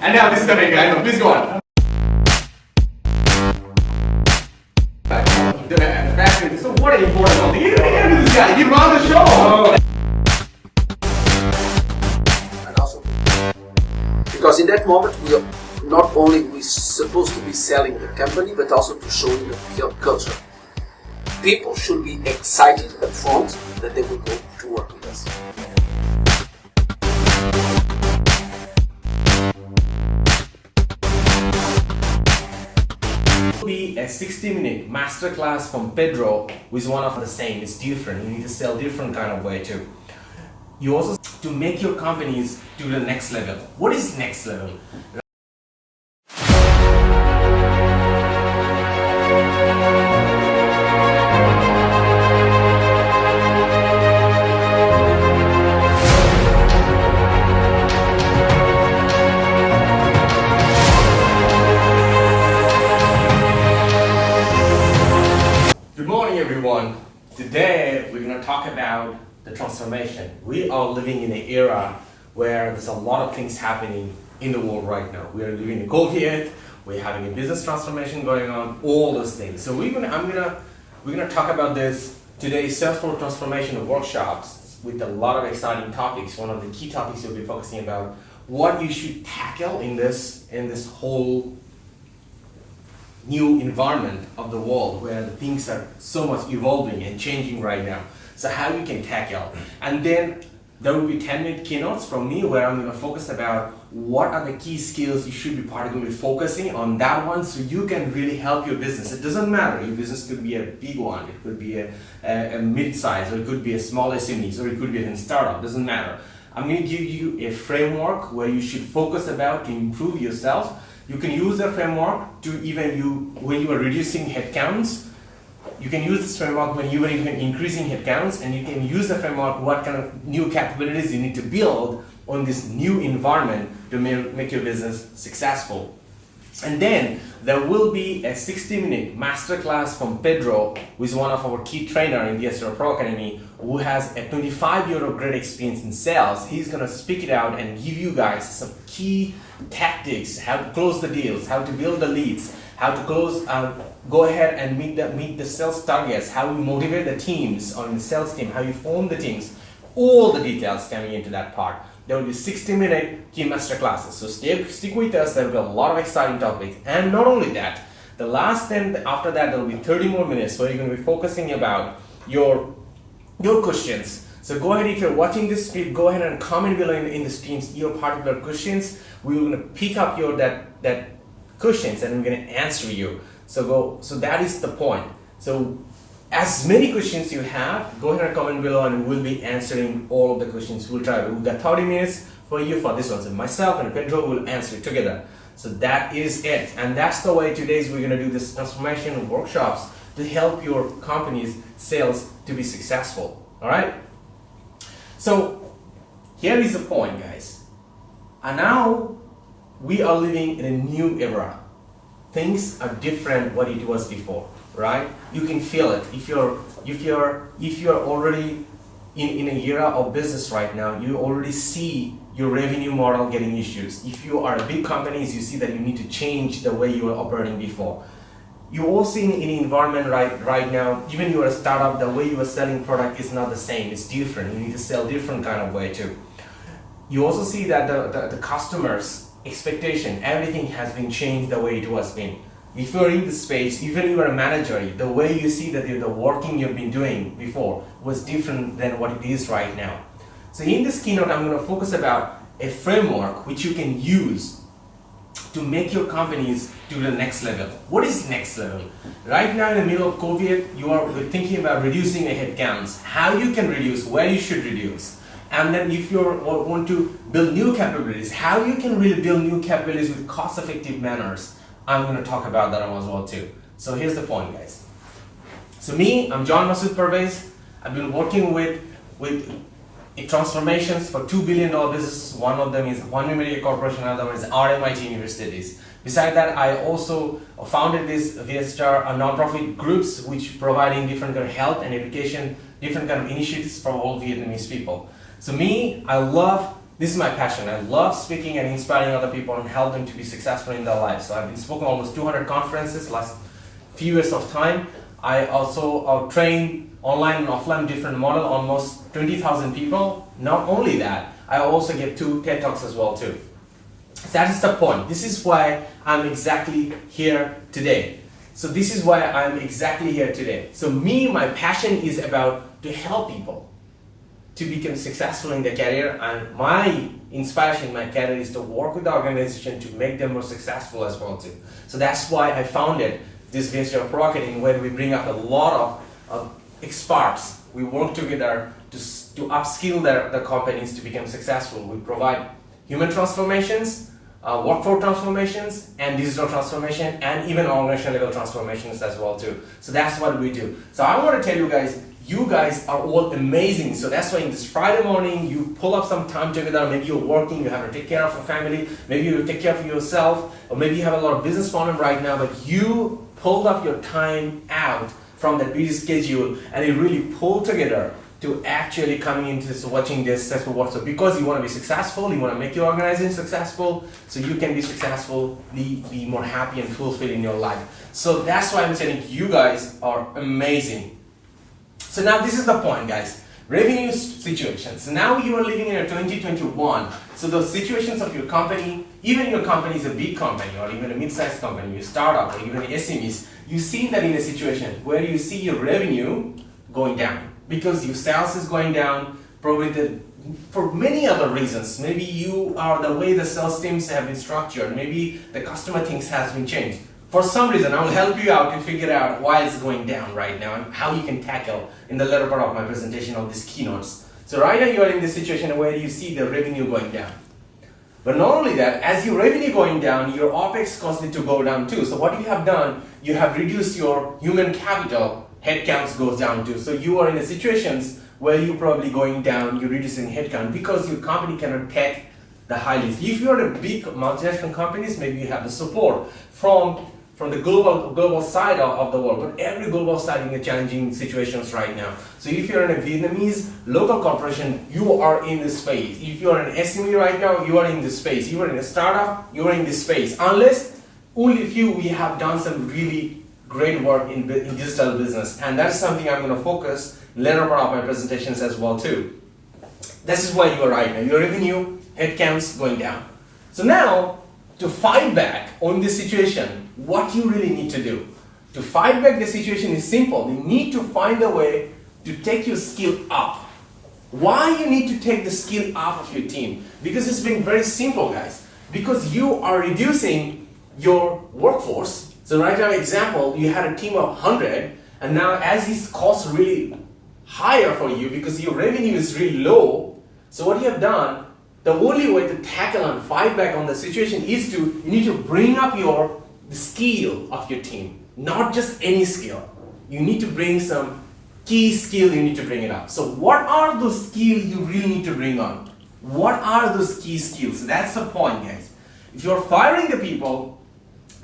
And now this is the main guy. No, please go on. So what an important thing. You can't do this guy. You run the show. And also, because in that moment we are not only supposed to be selling the company, but also to show the culture. People should be excited up front that they will go to work with us. Will be a 60-minute masterclass from Pedro with one of the same. It's different. You need to sell different kind of way too. You also to make your companies to the next level. What is next level? Good morning everyone. Today we're going to talk about the transformation. We are living in an era where there's a lot of things happening in the world right now. We are living in COVID, we're having a business transformation going on, all those things. So we're gonna talk about this today's Salesforce transformation workshops with a lot of exciting topics. One of the key topics we'll be focusing about what you should tackle in this whole new environment of the world where the things are so much evolving and changing right now. So how you can tackle. And then there will be 10-minute keynotes from me where I'm going to focus about what are the key skills you should be particularly focusing on that one so you can really help your business. It doesn't matter. Your business could be a big one. It could be a mid-size, or it could be a small SMEs, or it could be a startup. Doesn't matter. I'm going to give you a framework where you should focus about to improve yourself. You can use the framework to when you are reducing headcounts. You can use this framework when you are even increasing headcounts, and you can use the framework what kind of new capabilities you need to build on this new environment to make your business successful. And then there will be a 60-minute masterclass from Pedro, who is one of our key trainers in VSHR Pro Academy, who has a 25-year of great experience in sales. He's going to speak it out and give you guys some key tactics, how to close the deals, how to build the leads, how to close, go ahead and meet the sales targets, how you motivate the teams on the sales team, how you form the teams, all the details coming into that part. There will be 60-minute key master classes. So stick with us. There will be a lot of exciting topics. And not only that, the last 10, after that, there will be 30 more minutes where you're going to be focusing about your questions. So go ahead, if you're watching this clip, go ahead and comment below in the streams your particular questions. We're going to pick up your that questions and we're going to answer you. So that is the point. So as many questions you have, go ahead and comment below and we'll be answering all of the questions. We've got 30 minutes for you for this one. So myself and Pedro will answer it together. So that is it. And that's the way today's we're going to do this transformation workshops to help your company's sales to be successful. All right? So here is the point, guys. And now we are living in a new era. Things are different what it was before, right? You can feel it. If you're already in an era of business right now, you already see your revenue model getting issues. If you are a big company, you see that you need to change the way you were operating before. You also in an environment right now, even you are a startup, the way you are selling product is not the same. It's different. You need to sell different kind of way too. You also see that the customers' expectation, everything has been changed the way it was been. If you're in the space, even you are a manager, the way you see that the working you've been doing before was different than what it is right now. So in this keynote, I'm going to focus about a framework which you can use to make your companies to the next level. What is next level? Right now in the middle of COVID, you are thinking about reducing the headcounts, how you can reduce, where you should reduce. And then if you want to build new capabilities, how you can really build new capabilities with cost-effective manners. I'm going to talk about that as well too. So here's the point, guys. So I'm John Masud Parvez. I've been working with transformations for $2 billion businesses. One of them is Hoan Media Corporation, another one is RMIT universities. Besides that, I also founded this VSHR non-profit groups which providing different kind of health and education, different kind of initiatives for all Vietnamese people. So I love This is my passion. I love speaking and inspiring other people and help them to be successful in their lives. So I've been spoken almost 200 conferences last few years of time. I also train online and offline different model, almost 20,000 people. Not only that, I also give 2 TED Talks as well too. So that is the point. This is why I'm exactly here today. So this is why I'm exactly here today. So my passion is about to help people to become successful in their career, and my inspiration in my career is to work with the organization to make them more successful as well too. So that's why I founded this VSHR Pro Academy, where we bring up a lot of experts. We work together to upskill the companies to become successful. We provide human transformations, workforce transformations, and digital transformation, and even organizational level transformations as well too. So that's what we do. So I want to tell you guys are all amazing. So that's why in this Friday morning, you pull up some time together. Maybe you're working, you have to take care of a family, maybe you take care of yourself, or maybe you have a lot of business problem right now, but you pulled up your time out from that busy schedule and you really pulled together to actually coming into this, watching this successful work. So because you want to be successful, you want to make your organization successful, so you can be successful, be more happy and fulfilled in your life. So that's why I'm saying you guys are amazing. So now this is the point, guys. Revenue situations. So now you are living in a 2021. So those situations of your company, even your company is a big company or even a mid-sized company, you startup or even SMEs, you see that in a situation where you see your revenue going down because your sales is going down, probably for many other reasons. Maybe you are the way the sales teams have been structured. Maybe the customer things has been changed. For some reason, I will help you out to figure out why it's going down right now and how you can tackle in the later part of my presentation of these keynotes. So right now you are in this situation where you see the revenue going down. But not only that, as your revenue going down, your OPEX costs need to go down too. So what you have done, you have reduced your human capital, headcounts goes down too. So you are in a situations where you're probably going down, you're reducing headcount because your company cannot take the high risk. If you're a big multinational companies, maybe you have the support from the global side of the world, but every global side in the challenging situations right now. So if you're in a Vietnamese local corporation, you are in this space. If you're an SME right now, you are in this space. You are in a startup, you are in this space. Unless only few we have done some really great work in digital business, and that's something I'm going to focus later part of my presentations as well too. This is where you are right now. Your revenue, headcounts going down. So now, to fight back on this situation, what you really need to do. To fight back the situation is simple. You need to find a way to take your skill up. Why you need to take the skill up of your team? Because it's been very simple, guys. Because you are reducing your workforce. So right now, example, you had a team of 100, and now as these costs really higher for you because your revenue is really low, so what you have done, the only way to tackle and fight back on the situation is you need to bring up the skill of your team, not just any skill. You need to bring some key skill, you need to bring it up. So what are those skills you really need to bring on? What are those key skills? That's the point, guys. If you're firing the people,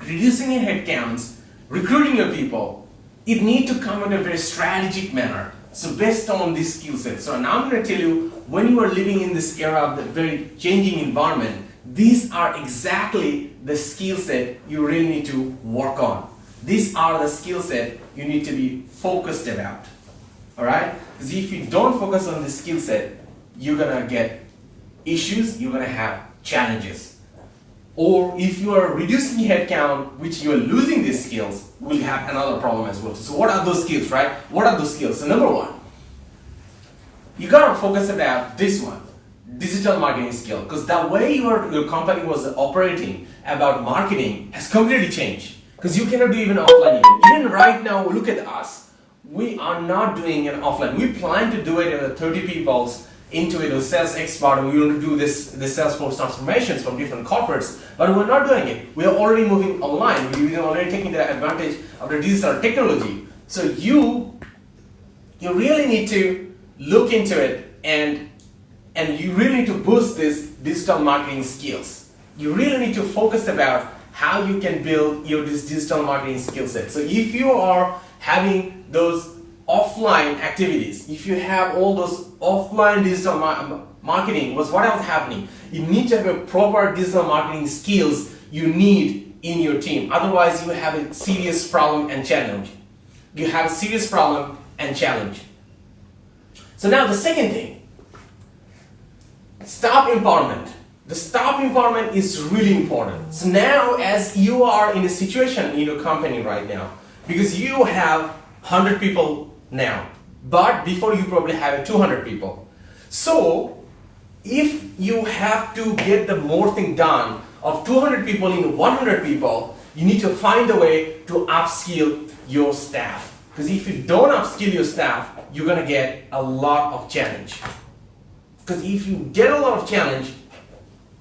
reducing your headcounts, recruiting your people, it needs to come in a very strategic manner. So based on this skill set. So now I'm going to tell you, when you are living in this era of the very changing environment, these are exactly the skill set you really need to work on. These are the skill set you need to be focused about. Alright? Because if you don't focus on the skill set, you're going to get issues, you're going to have challenges. Or if you are reducing headcount, which you are losing these skills, will have another problem as well. So what are those skills, right? What are those skills? So number one, you gotta focus about this one, digital marketing skill, because the way your company was operating about marketing has completely changed. Because you cannot do even offline even right now, look at us. We are not doing an offline. We plan to do it in 30 people's into it, a sales expert, and we want to do this Salesforce transformations from different corporates, but we're not doing it. We are already moving online. We are already taking the advantage of the digital technology. So you really need to look into it, and you really need to boost this digital marketing skills. You really need to focus about how you can build this digital marketing skill set. So if you are having those offline activities, if you have all those offline digital marketing was what was happening. You need to have a proper digital marketing skills you need in your team. Otherwise, you have a serious problem and challenge. You have a serious problem and challenge. So now the second thing, staff empowerment. The staff empowerment is really important. So now as you are in a situation in your company right now, because you have 100 people now, but before you probably have 200 people. So if you have to get the more thing done of 200 people in 100 people, you need to find a way to upskill your staff. Because if you don't upskill your staff, you're gonna get a lot of challenge. Because if you get a lot of challenge,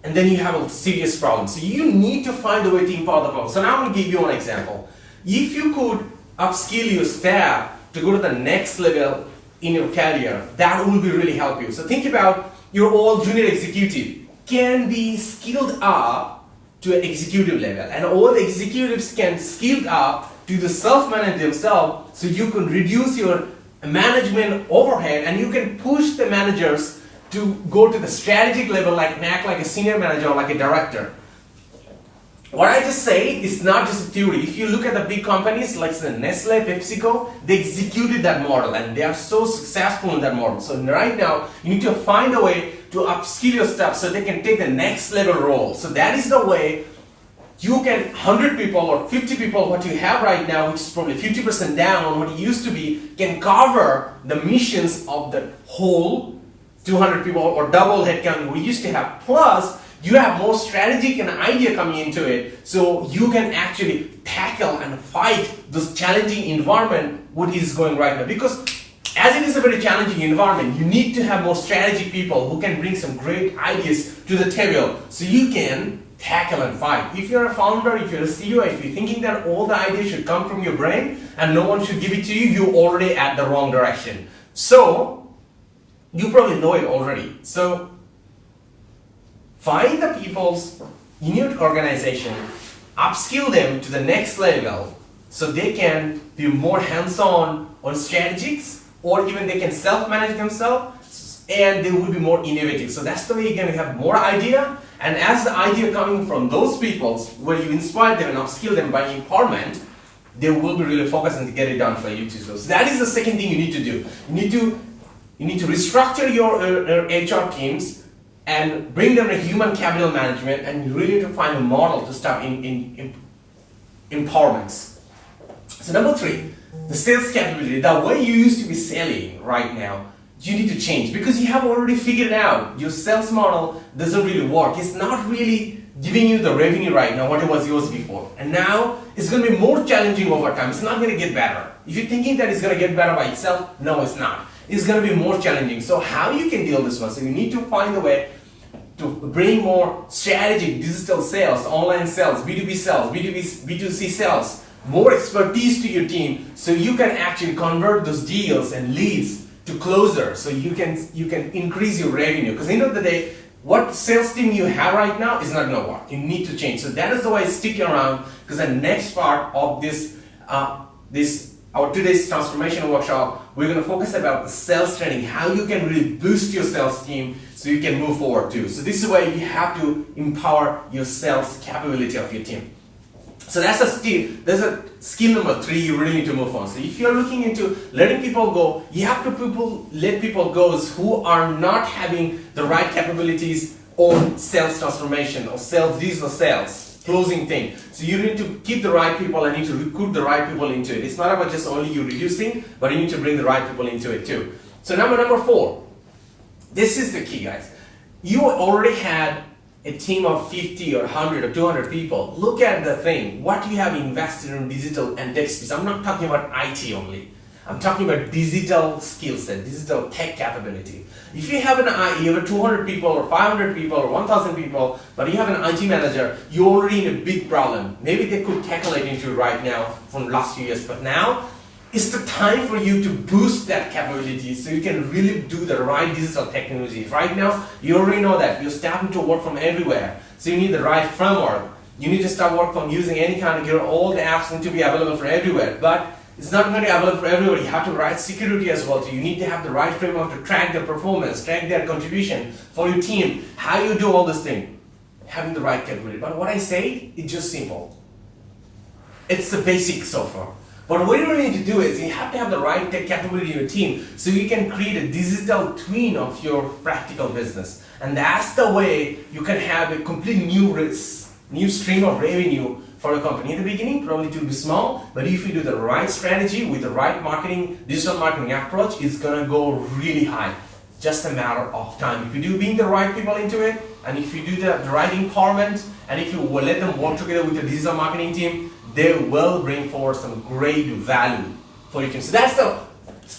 and then you have a serious problem. So you need to find a way to empower the problem. So now I'm gonna give you one example. If you could upskill your staff to go to the next level in your career, that will be really help you. So think about your all junior executive can be skilled up to an executive level, and all the executives can skilled up to the self-manage themselves, so you can reduce your management overhead and you can push the managers to go to the strategic level, like act like a senior manager or like a director. What I just say is not just a theory. If you look at the big companies like Nestle, PepsiCo, they executed that model and they are so successful in that model. So right now, you need to find a way to upskill your staff so they can take the next level role. So that is the way you can 100 people or 50 people, what you have right now, which is probably 50% down on what it used to be, can cover the missions of the whole 200 people or double headcount we used to have. Plus, you have more strategic and idea coming into it, so you can actually tackle and fight this challenging environment what is going right now. Because as it is a very challenging environment, you need to have more strategic people who can bring some great ideas to the table so you can tackle and fight. If you're a founder, if you're a CEO, if you're thinking that all the ideas should come from your brain and no one should give it to you, you're already at the wrong direction. So, you probably know it already. So, find the peoples in your organization, upskill them to the next level so they can be more hands-on on strategies, or even they can self-manage themselves and they will be more innovative. So that's the way you're going to have more idea, and as the idea coming from those peoples where you inspire them and upskill them by empowerment, they will be really focused and get it done for you too. So that is the second thing you need to do. You need to restructure your HR teams and bring them to human capital management, and you really need to find a model to start in empowerments. So number 3, the sales capability. The way you used to be selling right now, you need to change, because you have already figured out your sales model doesn't really work. It's not really giving you the revenue right now what it was yours before. And now it's going to be more challenging over time. It's not going to get better. If you're thinking that it's going to get better by itself, no, it's not. It's going to be more challenging. So how you can deal with this one? So you need to find a way to bring more strategic digital sales, online sales, B2B sales, B2C sales, more expertise to your team, so you can actually convert those deals and leads to closer, so you can increase your revenue. Because at the end of the day, what sales team you have right now is not going to work. You need to change. So that is the way stick around, because the next part of our today's transformation workshop, we're going to focus about the sales training, how you can really boost your sales team so you can move forward too. So this is where you have to empower your sales capability of your team. So that's a skill number 3 you really need to move on. So if you're looking into letting people go, you have to let people go who are not having the right capabilities on sales transformation or digital sales, closing thing. So you need to keep the right people and need to recruit the right people into it. It's not about just only you reducing, but you need to bring the right people into it too. So number 4, this is the key, guys. You already had a team of 50 or 100 or 200 people. Look at the thing. What you have invested in digital and tech skills. I'm not talking about IT only. I'm talking about digital skill set, digital tech capability. If you have you have 200 people or 500 people or 1,000 people, but you have an IT manager, you're already in a big problem. Maybe they could tackle it into right now from the last few years, but now it's the time for you to boost that capability so you can really do the right digital technology. Right now, you already know that you're starting to work from everywhere. So you need the right framework. You need to start work from using any kind of all the apps need to be available for everywhere. But It's not going to be available for everybody. You have to write security as well. So you need to have the right framework to track their performance, track their contribution for your team. How you do all this thing, having the right capability. But what I say, it's just simple. It's the basics so far. But what you really need to do is you have to have the right tech capability in your team so you can create a digital twin of your practical business. And that's the way you can have a complete new stream of revenue for a company. In the beginning, probably it will be small, but if you do the right strategy with the right digital marketing approach, it's gonna go really high. Just a matter of time. If you do bring the right people into it, and if you do the right empowerment, and if you will let them work together with the digital marketing team, they will bring forward some great value for your team. So that's the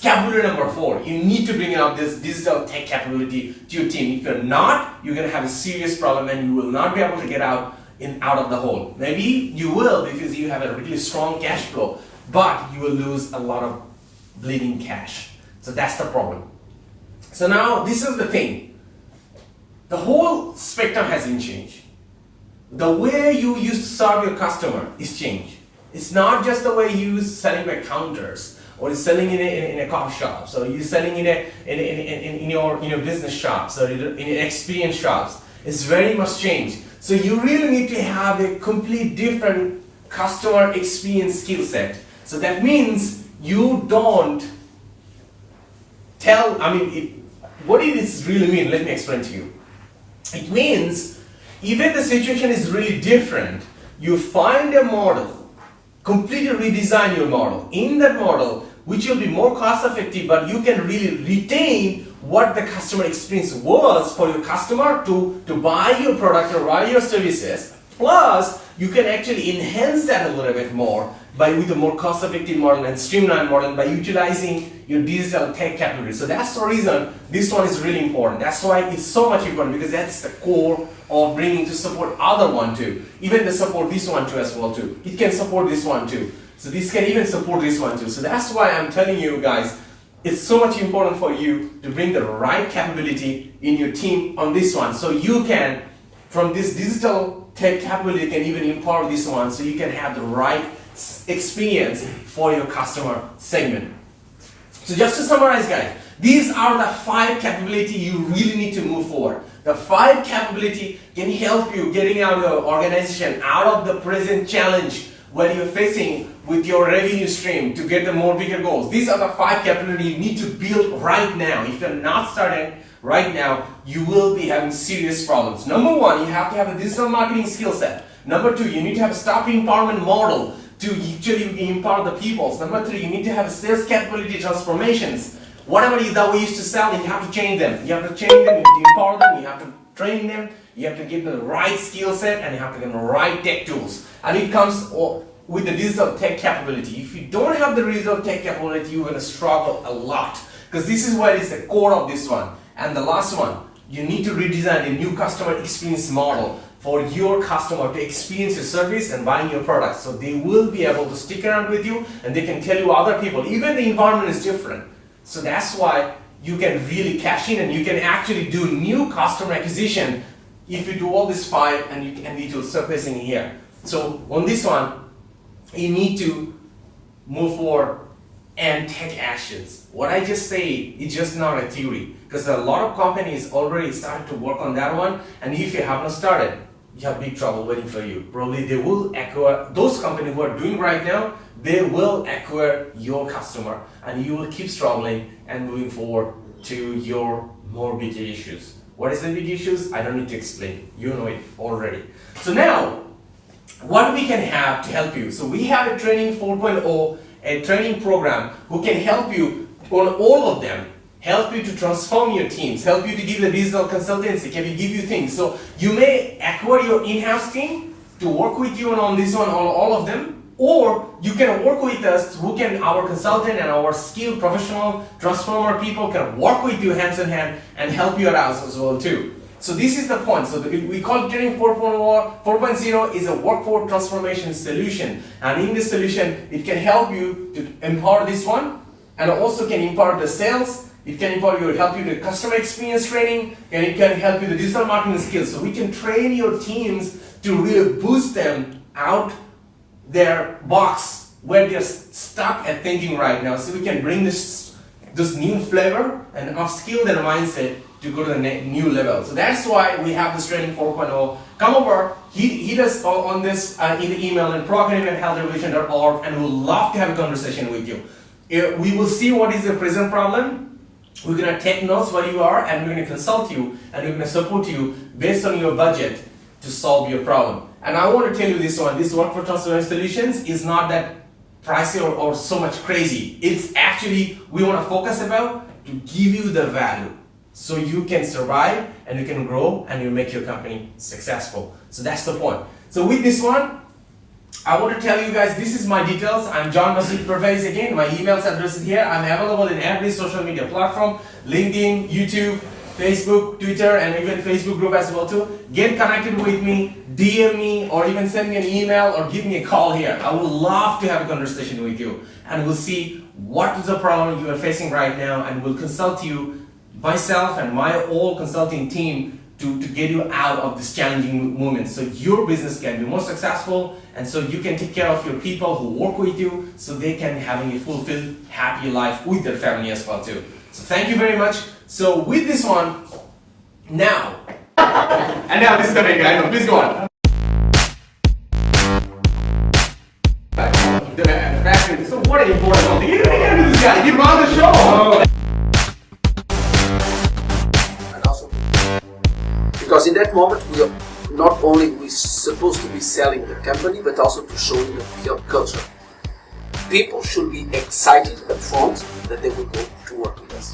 capability number 4. You need to bring out this digital tech capability to your team. If you're not, you're going to have a serious problem and you will not be able to get out of the hole. Maybe you will because you have a really strong cash flow, but you will lose a lot of bleeding cash. So that's the problem. So now this is the thing. The whole spectrum has been changed. The way you used to serve your customer is changed. It's not just the way you selling by counters or selling in a coffee shop. So you're selling in your business shops or in experience shops. It's very much changed. So you really need to have a complete different customer experience skill set. So that means you don't what does this really mean? Let me explain to you. It means even the situation is really different, you find a model, completely redesign your model. In that model, which will be more cost effective, but you can really retain what the customer experience was for your customer to buy your product or buy your services. Plus, you can actually enhance that a little bit more with a more cost-effective model and streamlined model by utilizing your digital tech capability. So that's the reason this one is really important. That's why it's so much important, because that's the core of bringing to support other one too. Even to support this one too as well too. It can support this one too. So this can even support this one too. So that's why I'm telling you guys, it's so much important for you to bring the right capability in your team on this one. So you can, from this digital tech capability, you can even empower this one so you can have the right experience for your customer segment. So just to summarize guys, these are the 5 capability you really need to move forward. The 5 capability can help you getting out of your organization, out of the present challenge where you're facing with your revenue stream to get the more bigger goals. These are the 5 capability you need to build right now. If you're not starting right now, you will be having serious problems. Number 1, you have to have a digital marketing skill set. Number 2, you need to have a staff empowerment model to actually empower the people. Number 3, you need to have a sales capability transformations. Whatever it is that we used to sell, you have to change them. You have to change them, you have to empower them, you have to train them, you have to give them the right skill set, and you have to give them the right tech tools. And it comes with the digital tech capability. If you don't have the digital tech capability, you're going to struggle a lot. Because this is what is the core of this one. And the last one, you need to redesign a new customer experience model for your customer to experience your service and buying your products. So they will be able to stick around with you and they can tell you other people. Even the environment is different. So that's why you can really cash in and you can actually do new customer acquisition if you do all these 5 and it will surfacing here. So on this one, you need to move forward and take actions. What I just say is just not a theory, because a lot of companies already started to work on that one, and if you have not started, you have big trouble waiting for you. Probably they will acquire, those companies who are doing right now, they will acquire your customer, and you will keep struggling and moving forward to your more bigger issues. What is the big issues? I don't need to explain. You know it already. So now, what we can have to help you. So we have a training 4.0, a training program who can help you on all of them, help you to transform your teams, help you to give the digital consultancy, can we give you things. So you may acquire your in-house team to work with you on this one, on all of them, or you can work with us, our consultant and our skilled professional transformer people can work with you hands in hand and help you out as well too. So this is the point. So we call Training 4.0 is a workforce transformation solution. And in this solution, it can help you to empower this one, and also can empower the sales. It can empower you, help you with customer experience training, and it can help you with digital marketing skills. So we can train your teams to really boost them out their box where they're stuck at thinking right now, so we can bring this new flavor and upskill their mindset to go to the new level. So that's why we have this training 4.0. Come over, hit us on this in the email and proacademy@healthrevolution.org, and we'll love to have a conversation with you. We will see what is the present problem. We're going to take notes where you are, and we're going to consult you, and we're going to support you based on your budget to solve your problem. And I want to tell you this one, this work for transformation solutions is not that pricey or so much crazy. It's actually, we want to focus about to give you the value so you can survive and you can grow and you make your company successful. So that's the point. So with this one, I want to tell you guys, this is my details. I'm John Masud Parvez again. My email address is here. I'm available in every social media platform, LinkedIn, YouTube, Facebook, Twitter, and even Facebook group as well too. Get connected with me, DM me, or even send me an email or give me a call here. I would love to have a conversation with you, and we'll see what is the problem you are facing right now, and we'll consult you, myself and my whole consulting team, to get you out of this challenging moment so your business can be more successful, and so you can take care of your people who work with you so they can have a fulfilled, happy life with their family as well too. So thank you very much. So with this one, now, and now this is the main guy, please go on. So what an important thing. You don't get this guy, give him on the show. And also, because in that moment we are not only supposed to be selling the company, but also to show the culture. People should be excited up front that they will go to work with us.